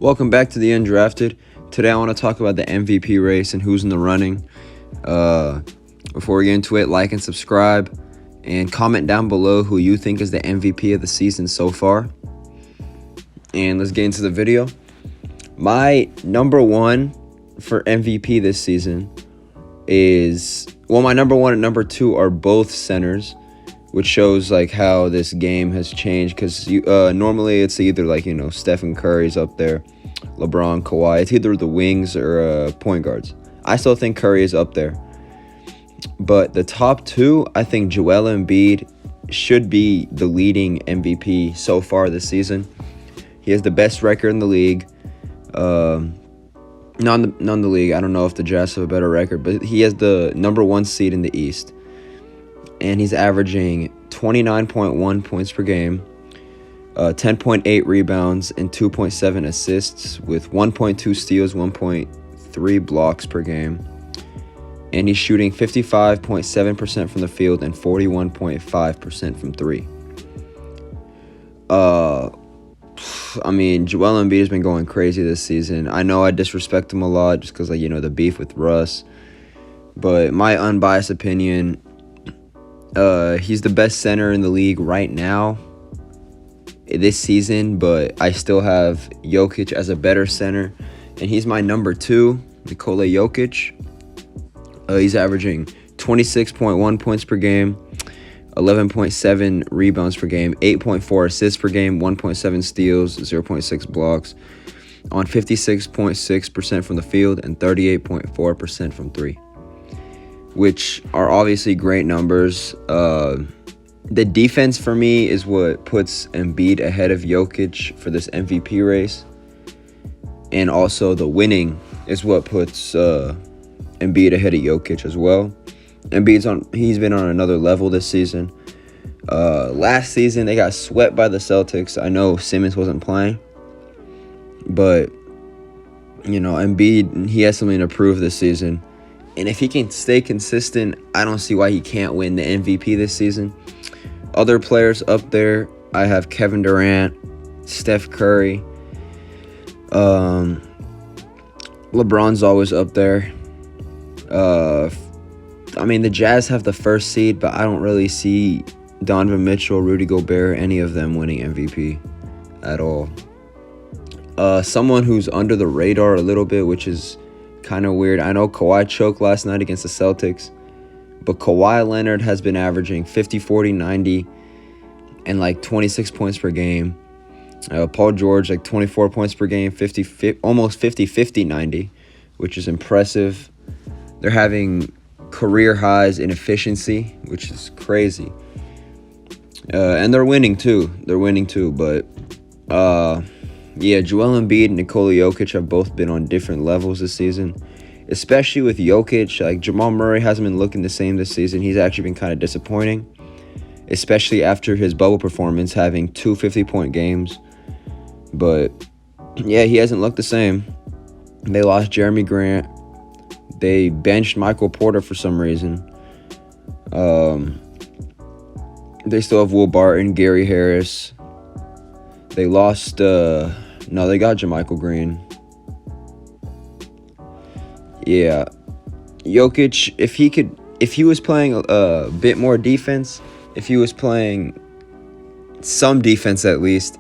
Welcome back to the Undrafted. Today I want to talk about the MVP race and who's in the running. Before we get into it, like and subscribe and comment down below who you think is the MVP of the season so far. And let's get into the video. My number one for MVP this season my number one and number two are both centers, which shows like how this game has changed, because normally it's either Stephen Curry's up there, LeBron, Kawhi. It's either the wings or point guards. I still think Curry is up there, but the top two, I think Joel Embiid should be the leading MVP so far this season. He has the best record in the league. Not in the league. I don't know if the Jazz have a better record, but he has the number one seed in the East. And he's averaging 29.1 points per game, 10.8 rebounds, and 2.7 assists, with 1.2 steals, 1.3 blocks per game. And he's shooting 55.7% from the field and 41.5% from three. Joel Embiid has been going crazy this season. I know I disrespect him a lot just because, the beef with Russ. But my unbiased opinion, he's the best center in the league right now this season, but I still have Jokic as a better center, and he's my number two, Nikola Jokic. He's averaging 26.1 points per game, 11.7 rebounds per game, 8.4 assists per game, 1.7 steals, 0.6 blocks, on 56.6% from the field and 38.4% from three, which are obviously great numbers. The defense for me is what puts Embiid ahead of Jokic for this MVP race. And also the winning is what puts Embiid ahead of Jokic as well. He's been on another level this season. Last season they got swept by the Celtics. I know Simmons wasn't playing, but Embiid, he has something to prove this season. And if he can stay consistent, I don't see why he can't win the MVP this season. Other players up there, I have Kevin Durant, Steph Curry. LeBron's always up there. The Jazz have the first seed, but I don't really see Donovan Mitchell, Rudy Gobert, any of them winning MVP at all. Someone who's under the radar a little bit, which is kind of weird. I know Kawhi choked last night against the Celtics, but Kawhi Leonard has been averaging 50, 40, 90 and 26 points per game. Paul George 24 points per game, almost 50, 50, 90, which is impressive. They're having career highs in efficiency, which is crazy. And they're winning too. But Joel Embiid and Nikola Jokic have both been on different levels this season, especially with Jokic. Jamal Murray hasn't been looking the same this season. He's actually been kind of disappointing, especially after his bubble performance, having 2 50-point games. But yeah, he hasn't looked the same. They lost Jeremy Grant. They benched Michael Porter for some reason. They still have Will Barton, Gary Harris. They lost they got JaMychal Green. Yeah. Jokic, if he was playing a bit more defense, if he was playing some defense at least,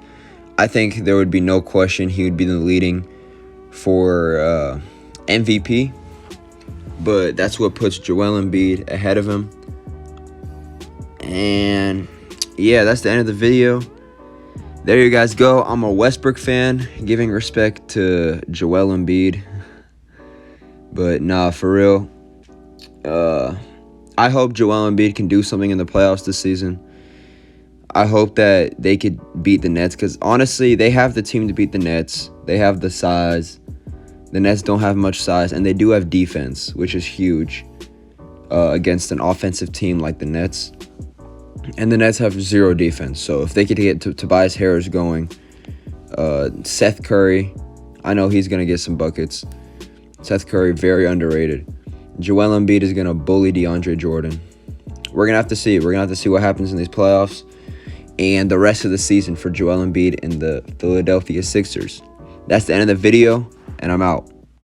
I think there would be no question he would be the leading for MVP. But that's what puts Joel Embiid ahead of him. And yeah, that's the end of the video. There you guys go. I'm a Westbrook fan, giving respect to Joel Embiid. But nah, for real. I hope Joel Embiid can do something in the playoffs this season. I hope that they could beat the Nets, because honestly, they have the team to beat the Nets. They have the size. The Nets don't have much size, and they do have defense, which is huge against an offensive team like the Nets. And the Nets have zero defense, so if they could get Tobias Harris going, Seth Curry, I know he's going to get some buckets. Seth Curry, very underrated. Joel Embiid is going to bully DeAndre Jordan. We're going to have to see. We're going to have to see what happens in these playoffs and the rest of the season for Joel Embiid and the Philadelphia Sixers. That's the end of the video, and I'm out.